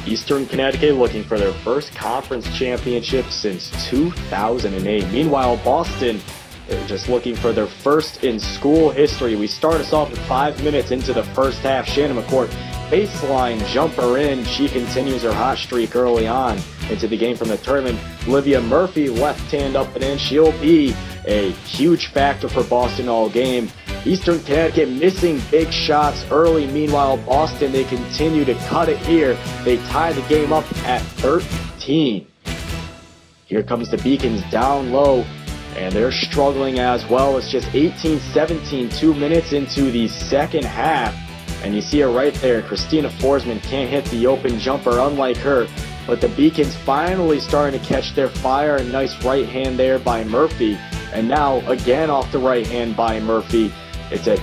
Eastern Connecticut looking for their first conference championship since 2008. Meanwhile, Boston just looking for their first in school history. We start us off with 5 minutes into the first half. Shannon McCourt, baseline jumper in. She continues her hot streak early on into the game from the tournament. Olivia Murphy, left hand up and in. She'll be a huge factor for Boston all game. Eastern Connecticut missing big shots early. Meanwhile, Boston, they continue to cut it here. They tie the game up at 13. Here comes the Beacons down low, and they're struggling as well. It's just 18-17, 2 minutes into the second half. And you see it right there. Christina Forsman can't hit the open jumper, unlike her. But the Beacons finally starting to catch their fire. A nice right hand there by Murphy. And now, again off the right hand by Murphy. It's a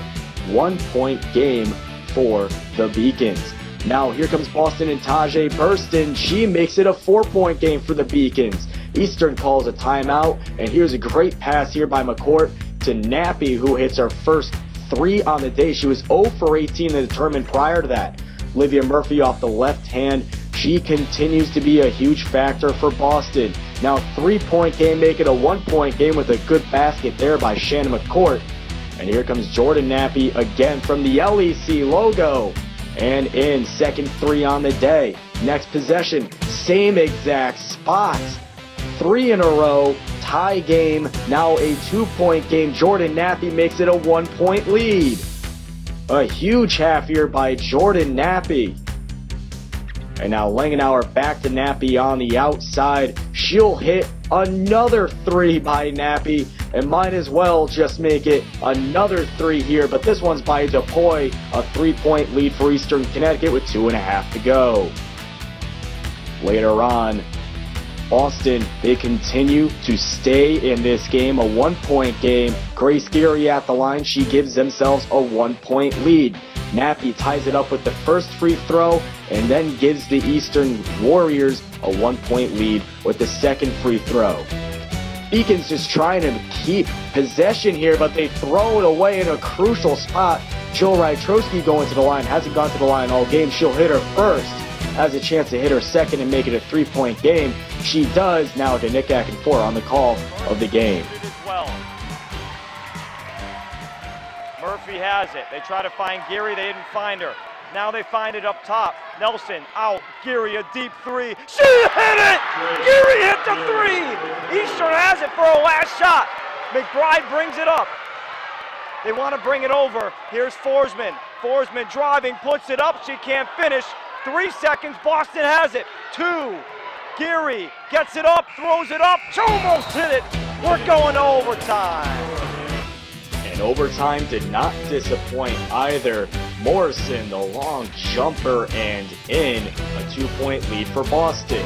1-point game for the Beacons. Now here comes Boston and Tajay Burston. She makes it a 4-point game for the Beacons. Eastern calls a timeout, and here's a great pass here by McCourt to Nappy, who hits her first 3 on the day. She was 0 for 18 in the tournament prior to that. Olivia Murphy off the left hand. She continues to be a huge factor for Boston. Now 3-point game, make it a 1-point game with a good basket there by Shannon McCourt. And here comes Jordan Nappy again from the LEC logo. And in, second 3 on the day. Next possession, same exact spot. 3 in a row, tie game, now a 2-point game. Jordan Nappy makes it a 1-point lead. A huge half here by Jordan Nappy. And now Langenauer back to Nappy on the outside. She'll hit another 3 by Nappy, and might as well just make it another 3 here, but this one's by DePoy. A 3-point lead for Eastern Connecticut with 2.5 to go. Later on, Boston, they continue to stay in this game, a 1-point game. Grace Geary at the line, she gives themselves a 1-point lead. Nappy ties it up with the first free throw and then gives the Eastern Warriors a 1-point lead with the second free throw. Beacons just trying to keep possession here, but they throw it away in a crucial spot. Jill Rytrowski going to the line, hasn't gone to the line all game. She'll hit her first, has a chance to hit her second and make it a 3-point game. She does. Now to Nick Akinfor on the call of the game. Murphy has it. They try to find Geary. They didn't find her. Now they find it up top. Nelson out. Geary a deep 3. She hit it! Geary hit the 3! Eastern has it for a last shot. McBride brings it up. They want to bring it over. Here's Forsman. Forsman driving, puts it up. She can't finish. 3 seconds. Boston has it. 2. Geary gets it up, throws it up. She almost hit it. We're going to overtime. And overtime did not disappoint either. Morrison, the long jumper, and in, a 2-point lead for Boston.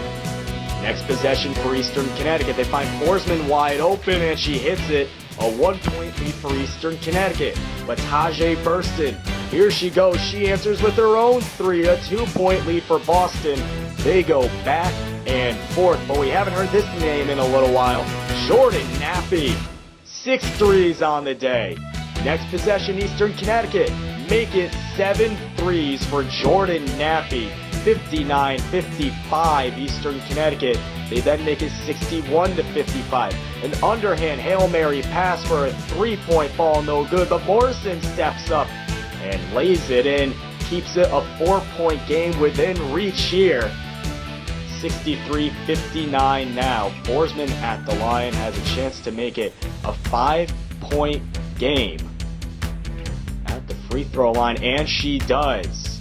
Next possession for Eastern Connecticut. They find Forsman wide open, and she hits it. A 1-point lead for Eastern Connecticut. But Tajay Burston, here she goes. She answers with her own 3, a 2-point lead for Boston. They go back and forth, but we haven't heard this name in a little while. Jordan Nappy. 6 threes on the day. Next possession, Eastern Connecticut make it 7 threes for Jordan Nappy. 59-55 Eastern Connecticut. They then make it 61-55. An underhand Hail Mary pass for a 3-point ball, no good, but Morrison steps up and lays it in. Keeps it a 4-point game within reach here. 63-59 now. Forsman at the line has a chance to make it a 5-point game at the free throw line, and she does.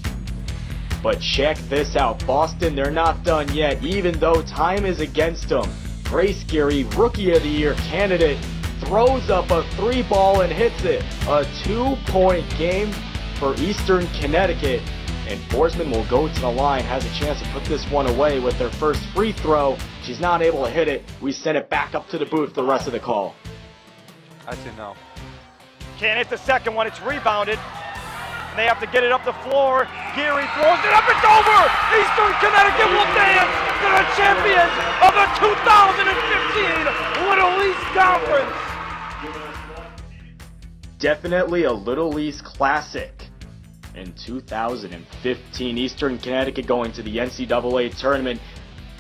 But check this out. Boston, they're not done yet, even though time is against them. Grace Geary, Rookie of the Year candidate, throws up a 3-ball and hits it. A 2-point game for Eastern Connecticut. And Forsman will go to the line, has a chance to put this one away with their first free throw. She's not able to hit it. We send it back up to the booth for the rest of the call. I say no. Can't hit the second one. It's rebounded. And they have to get it up the floor. Geary throws it up. It's over. Eastern Connecticut will dance to the champions of the 2015 Little East Conference. Definitely a Little East classic. in 2015. Eastern Connecticut going to the NCAA tournament.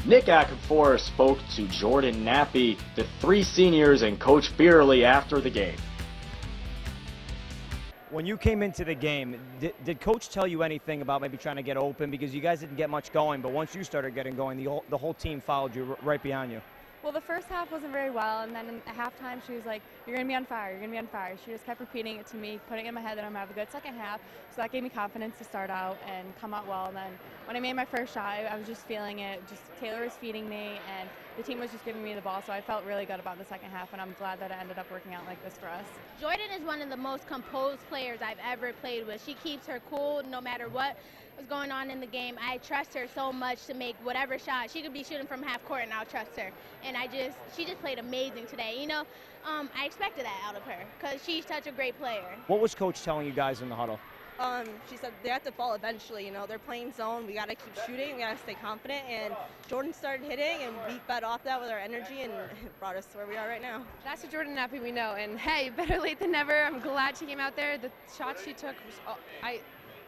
Nick Akinfor spoke to Jordan Nappy, the three seniors, and Coach Beerley after the game. When you came into the game, did Coach tell you anything about maybe trying to get open? Because you guys didn't get much going, but once you started getting going, the whole team followed you right behind you. Well, the first half wasn't very well, and then at halftime she was like, "You're going to be on fire, you're going to be on fire." She just kept repeating it to me, putting it in my head that I'm going to have a good second half, so that gave me confidence to start out and come out well. And then when I made my first shot, I was just feeling it. Just Taylor was feeding me, and the team was just giving me the ball, so I felt really good about the second half, and I'm glad that it ended up working out like this for us. Jordan is one of the most composed players I've ever played with. She keeps her cool no matter what was going on in the game. I trust her so much to make whatever shot. She could be shooting from half court and I'll trust her. And she just played amazing today. You know, I expected that out of her because she's such a great player. What was Coach telling you guys in the huddle? She said they have to fall eventually. You know, they're playing zone. We got to keep shooting. We got to stay confident. And Jordan started hitting, and we fed off that with our energy, and it brought us to where we are right now. That's a Jordan Nappy we know. And hey, better late than never. I'm glad she came out there. The shot she took was,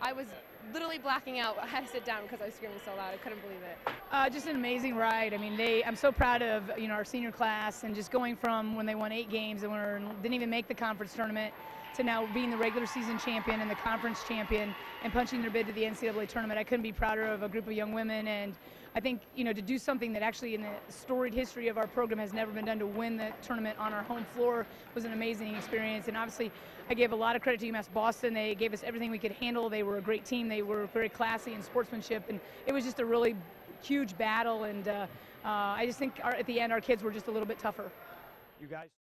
I was literally blacking out. I had to sit down because I was screaming so loud. I couldn't believe it. Just an amazing ride. I mean, I'm so proud of our senior class, and just going from when they won 8 games and didn't even make the conference tournament to now being the regular season champion and the conference champion and punching their bid to the NCAA tournament. I couldn't be prouder of a group of young women, and I think to do something that actually in the storied history of our program has never been done, to win the tournament on our home floor was an amazing experience. And obviously I give a lot of credit to UMass Boston. They gave us everything we could handle. They were a great team. They were very classy in sportsmanship, and it was just a really huge battle. And I just think at the end our kids were just a little bit tougher. You guys